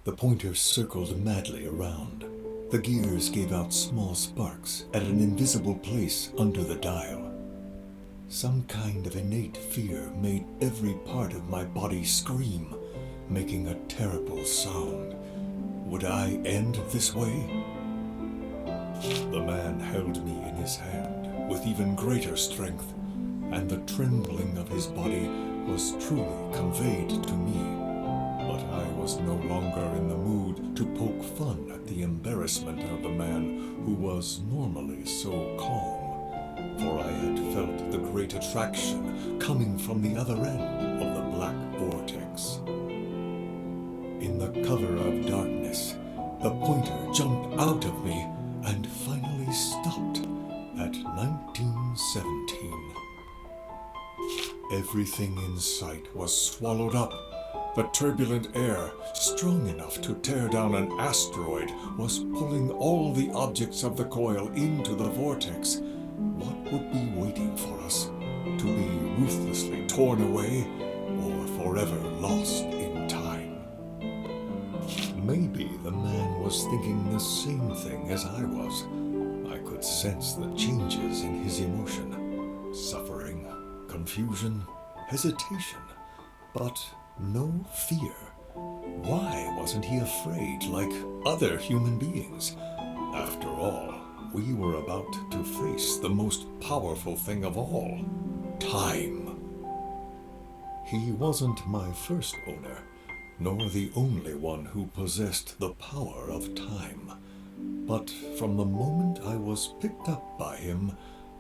The pointer circled madly around. The gears gave out small sparks at an invisible place under the dial. Some kind of innate fear made every part of my body scream, making a terrible sound. Would I end this way? The man held me in his hand with even greater strength, and the trembling of his body was truly conveyed to me. But I was no longer in the mood to poke fun at the embarrassment of the man who was normally so calm, for I had felt the great attraction coming from the other end of the black vortex. In the cover of darkness, the pointer jumped out of me and finally stopped at 1917. Everything in sight was swallowed up. The turbulent air, strong enough to tear down an asteroid, was pulling all the objects of the coil into the vortex. What would be waiting for us? To be ruthlessly torn away, or forever lost in time? Maybe the man was thinking the same thing as I was. I could sense the changes in his emotion. Suffering, confusion, hesitation, but no fear. Why wasn't he afraid like other human beings? After all, we were about to face the most powerful thing of all, time. He wasn't my first owner, nor the only one who possessed the power of time. But from the moment I was picked up by him,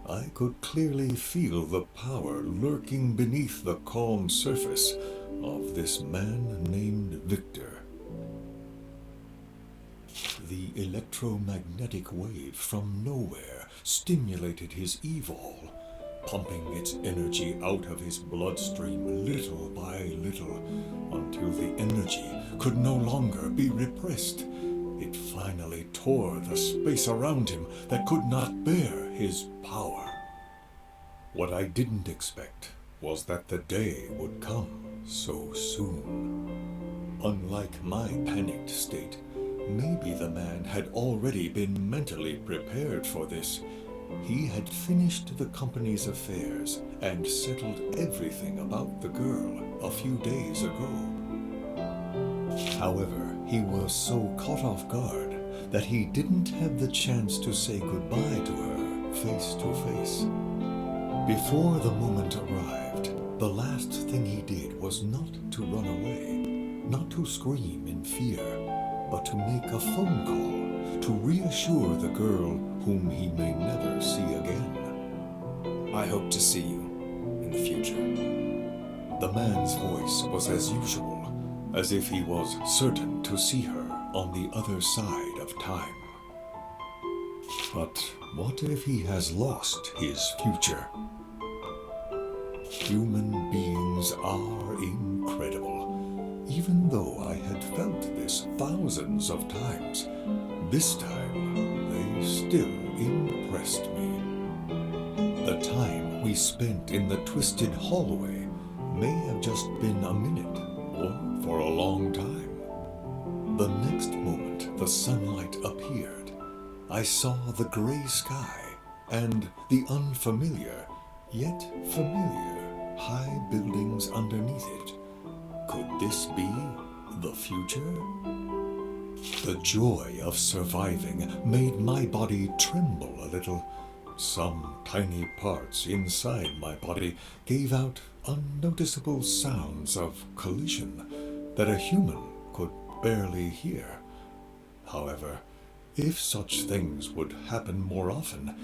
I could clearly feel the power lurking beneath the calm surface of this man named Victor. The electromagnetic wave from nowhere stimulated his evol, pumping its energy out of his bloodstream little by little until the energy could no longer be repressed. It finally tore the space around him that could not bear his power. What I didn't expect was that the day would come so soon. Unlike my panicked state, maybe the man had already been mentally prepared for this. He had finished the company's affairs and settled everything about the girl a few days ago. However, he was so caught off guard that he didn't have the chance to say goodbye to her face to face. Before the moment arrived, the last thing he did was not to run away, not to scream in fear, but to make a phone call to reassure the girl whom he may never see again. I hope to see you in the future. The man's voice was as usual, as if he was certain to see her on the other side of time. But what if he has lost his future? Human beings are incredible. Even though I had felt this thousands of times, this time they still impressed me. The time we spent in the twisted hallway may have just been a minute, or for a long time. The next moment the sunlight appeared, I saw the gray sky and the unfamiliar, yet familiar, high buildings underneath it. Could this be the future? The joy of surviving made my body tremble a little. Some tiny parts inside my body gave out unnoticeable sounds of collision that a human could barely hear. However, if such things would happen more often,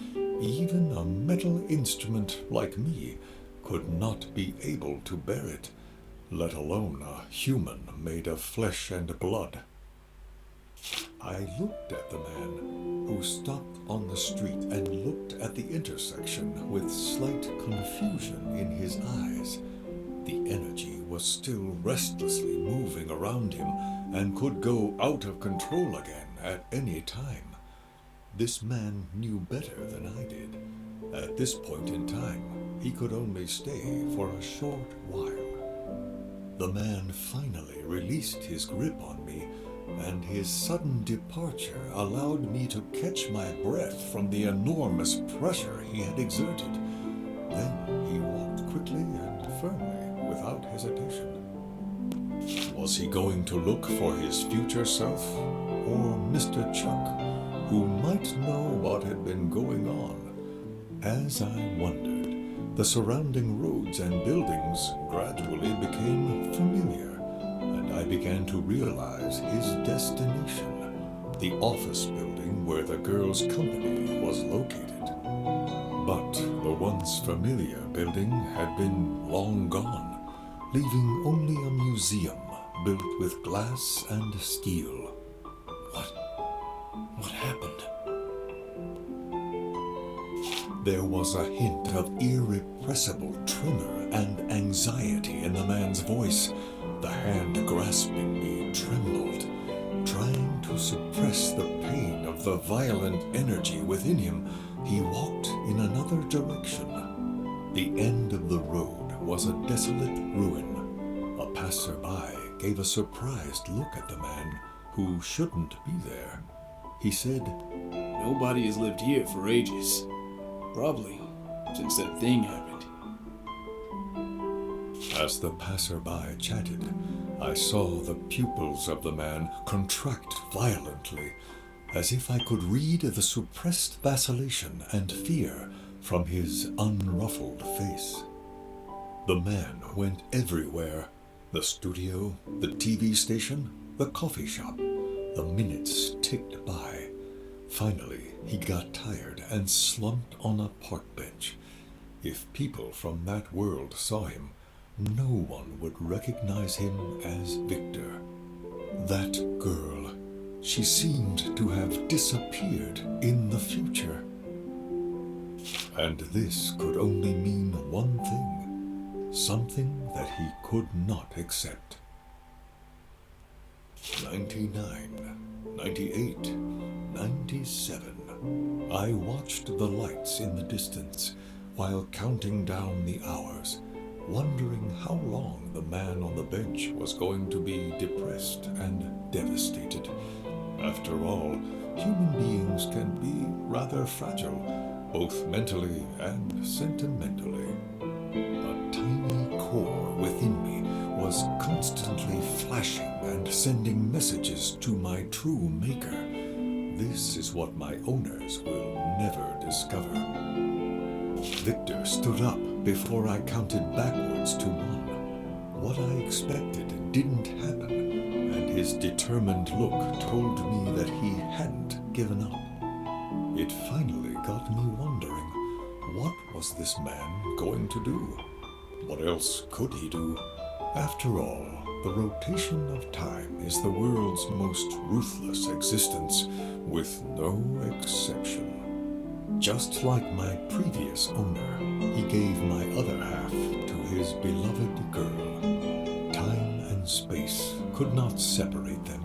even a metal instrument like me could not be able to bear it, let alone a human made of flesh and blood. I looked at the man, who stopped on the street and looked at the intersection with slight confusion in his eyes. The energy was still restlessly moving around him and could go out of control again at any time. This man knew better than I did. At this point in time, he could only stay for a short while. The man finally released his grip on me and his sudden departure allowed me to catch my breath from the enormous pressure he had exerted. Then he walked quickly and firmly, without hesitation. Was he going to look for his future self, or Mr. Chuck, who might know what had been going on? As I wondered, the surrounding roads and buildings gradually became familiar, and I began to realize his destination, the office building where the girl's company was located. But the once familiar building had been long gone, leaving only a museum built with glass and steel. What happened? There was a hint of irrepressible tremor and anxiety in the man's voice. The hand grasping me trembled, trying to suppress the pain of the violent energy within him. He walked in another direction. The end of the road was a desolate ruin. A passerby gave a surprised look at the man who shouldn't be there. He said, Nobody has lived here for ages. Probably since that thing happened. As the passerby chatted, I saw the pupils of the man contract violently, as if I could read the suppressed vacillation and fear from his unruffled face. The man went everywhere: the studio, the TV station, the coffee shop. The minutes ticked by. Finally, he got tired and slumped on a park bench. If people from that world saw him, no one would recognize him as Victor. That girl, she seemed to have disappeared in the future. And this could only mean one thing, something that he could not accept. 99, 98, 97. I watched the lights in the distance while counting down the hours, wondering how long the man on the bench was going to be depressed and devastated. After all, human beings can be rather fragile, both mentally and sentimentally. A tiny core within me was constantly flashing and sending messages to my true maker. This is what my owners will never discover. Victor stood up before I counted backwards to 1. What I expected didn't happen, and his determined look told me that he hadn't given up. It finally got me wondering, what was this man going to do? What else could he do? After all, the rotation of time is the world's most ruthless existence, with no exception. Just like my previous owner, he gave my other half to his beloved girl. Time and space could not separate them,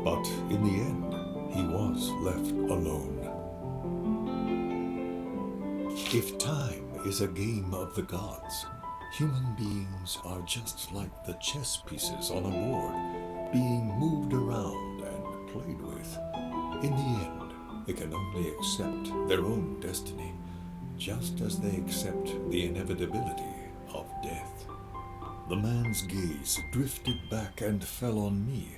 but in the end, he was left alone. If time is a game of the gods, human beings are just like the chess pieces on a board, being moved around and played with. In the end, they can only accept their own destiny, just as they accept the inevitability of death. The man's gaze drifted back and fell on me,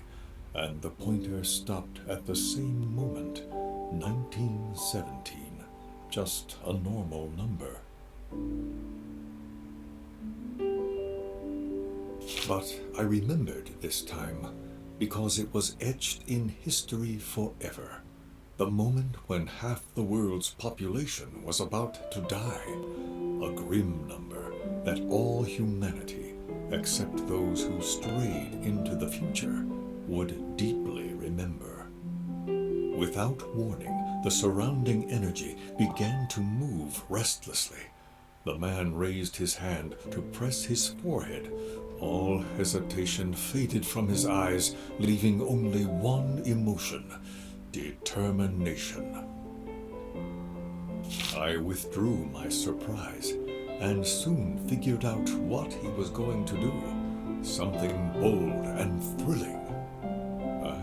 and the pointer stopped at the same moment, 1917, just a normal number. But I remembered this time because it was etched in history forever. The moment when half the world's population was about to die. A grim number that all humanity, except those who strayed into the future, would deeply remember. Without warning, the surrounding energy began to move restlessly. The man raised his hand to press his forehead. All hesitation faded from his eyes, leaving only one emotion: determination. I withdrew my surprise and soon figured out what he was going to do. Something bold and thrilling. I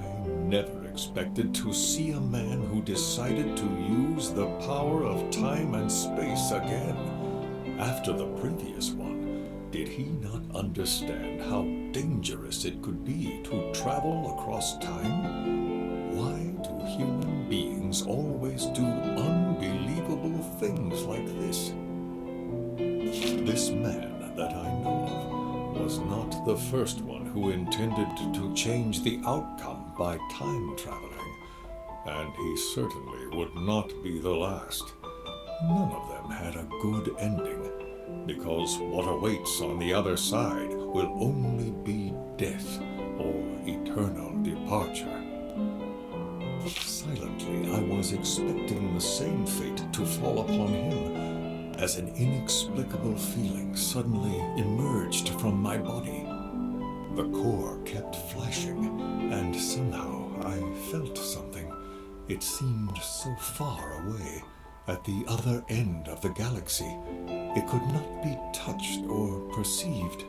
never expected to see a man who decided to use the power of time and space again. After the previous one, did he not understand how dangerous it could be to travel across time? Why do human beings always do unbelievable things like this? This man that I know of was not the first one who intended to change the outcome by time traveling, and he certainly would not be the last. None of them had a good ending, because what awaits on the other side will only be death or eternal departure. Silently, I was expecting the same fate to fall upon him, as an inexplicable feeling suddenly emerged from my body. The core kept flashing, and somehow I felt something. It seemed so far away, at the other end of the galaxy. It could not be touched or perceived.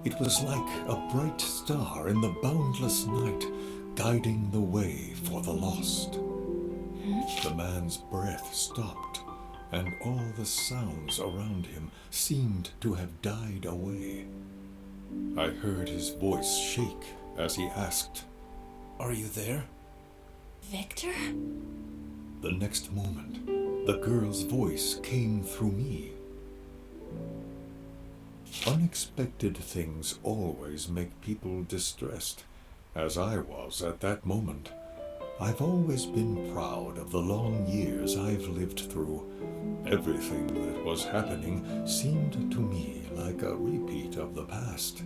It was like a bright star in the boundless night, guiding the way for the lost. The man's breath stopped, and all the sounds around him seemed to have died away. I heard his voice shake as he asked, "Are you there?" Victor? The next moment, the girl's voice came through me. Unexpected things always make people distressed, as I was at that moment. I've always been proud of the long years I've lived through. Everything that was happening seemed to me like a repeat of the past.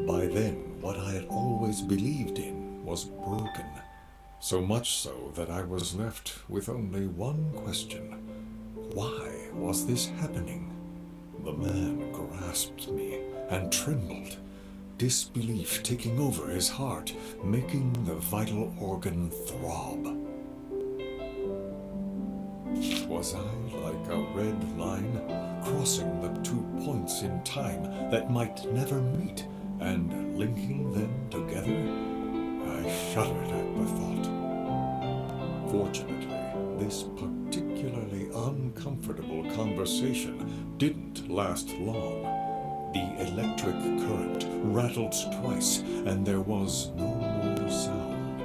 By then, what I had always believed in was broken, so much so that I was left with only one question. Why was this happening? The man grasped me and trembled, disbelief taking over his heart, making the vital organ throb. Was I like a red line, crossing the 2 points in time that might never meet and linking them together? I shuddered at the thought. Fortunately, this particularly uncomfortable conversation didn't last long. The electric current rattled twice, and there was no more sound.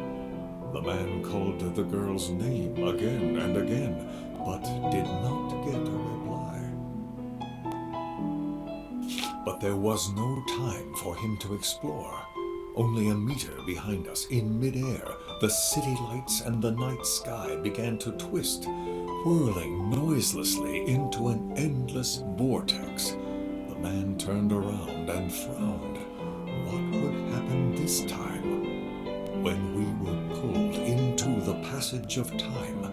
The man called the girl's name again and again, but did not get a reply. But there was no time for him to explore. Only a meter behind us, in midair, the city lights and the night sky began to twist, whirling noiselessly into an endless vortex. The man turned around and frowned. What would happen this time? When we were pulled into the passage of time,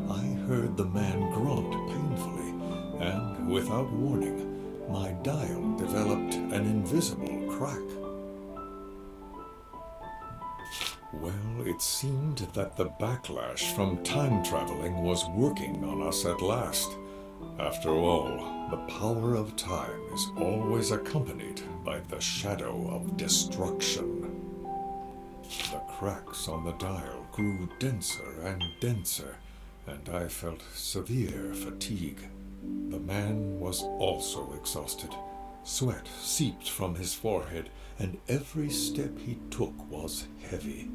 I heard the man grunt painfully, and without warning, my dial developed an invisible crack. Well, it seemed that the backlash from time traveling was working on us at last. After all, the power of time is always accompanied by the shadow of destruction. The cracks on the dial grew denser and denser, and I felt severe fatigue. The man was also exhausted. Sweat seeped from his forehead, and every step he took was heavy.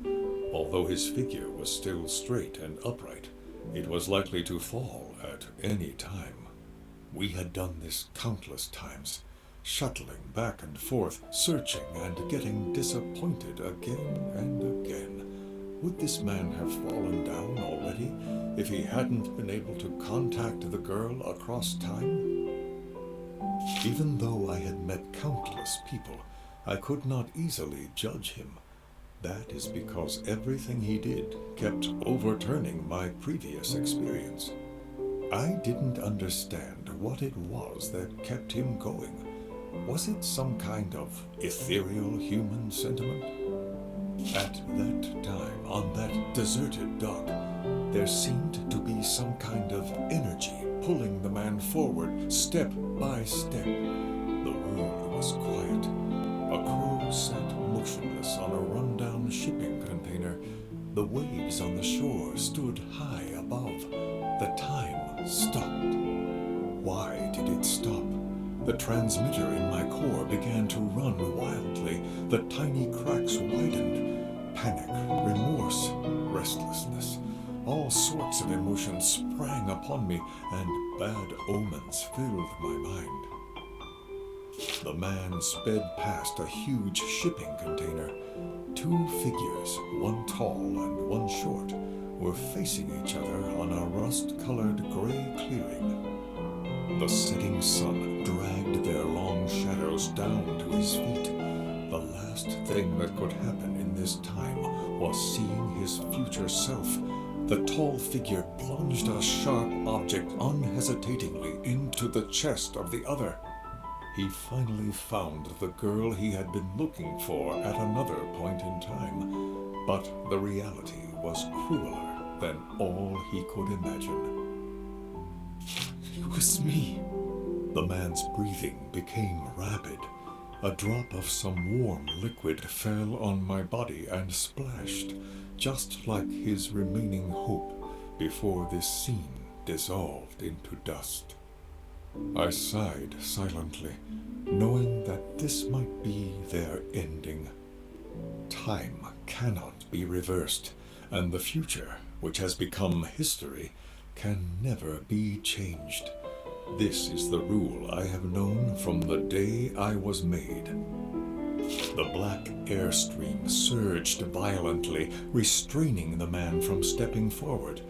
Although his figure was still straight and upright, it was likely to fall at any time. We had done this countless times, shuttling back and forth, searching and getting disappointed again and again. Would this man have fallen down already if he hadn't been able to contact the girl across time? Even though I had met countless people, I could not easily judge him. That is because everything he did kept overturning my previous experience. I didn't understand what it was that kept him going. Was it some kind of ethereal human sentiment? At that time, on that deserted dock, there seemed to be some kind of energy pulling the man forward step by step. The world was quiet. A crow sat motionless on a rundown shipping container, The waves on the shore stood high above. The time stopped. Why did it stop? The transmitter in my core began to run wildly. The tiny cracks widened. Panic, remorse, restlessness. All sorts of emotions sprang upon me, and bad omens filled my mind. The man sped past a huge shipping container. Two figures, one tall and one short, were facing each other on a rust-colored gray clearing. The setting sun dragged their long shadows down to his feet. The last thing that could happen in this time was seeing his future self. The tall figure plunged a sharp object unhesitatingly into the chest of the other. He finally found the girl he had been looking for at another point in time, but the reality was crueler than all he could imagine. It was me. The man's breathing became rapid. A drop of some warm liquid fell on my body and splashed, just like his remaining hope before this scene dissolved into dust. I sighed silently, knowing that this might be their ending. Time cannot be reversed, and the future, which has become history, can never be changed. This is the rule I have known from the day I was made. The black airstream surged violently, restraining the man from stepping forward.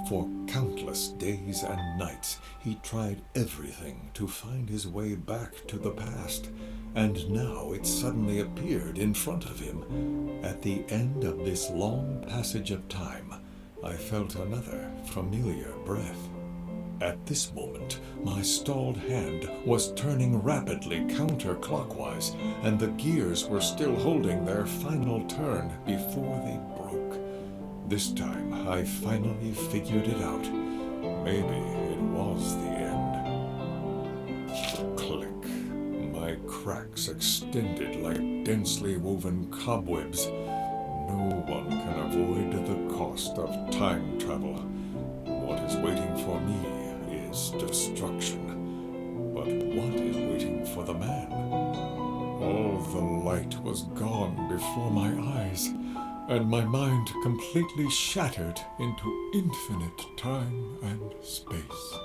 For countless days and nights, he tried everything to find his way back to the past, and now it suddenly appeared in front of him. At the end of this long passage of time, I felt another familiar breath. At this moment, my stalled hand was turning rapidly counterclockwise, and the gears were still holding their final turn before they broke. This time, I finally figured it out. Maybe it was the end. Click. My cracks extended like densely woven cobwebs. No one can avoid the cost of time travel. What is waiting for me is destruction. But what is waiting for the man? All the light was gone before my eyes, and my mind completely shattered into infinite time and space.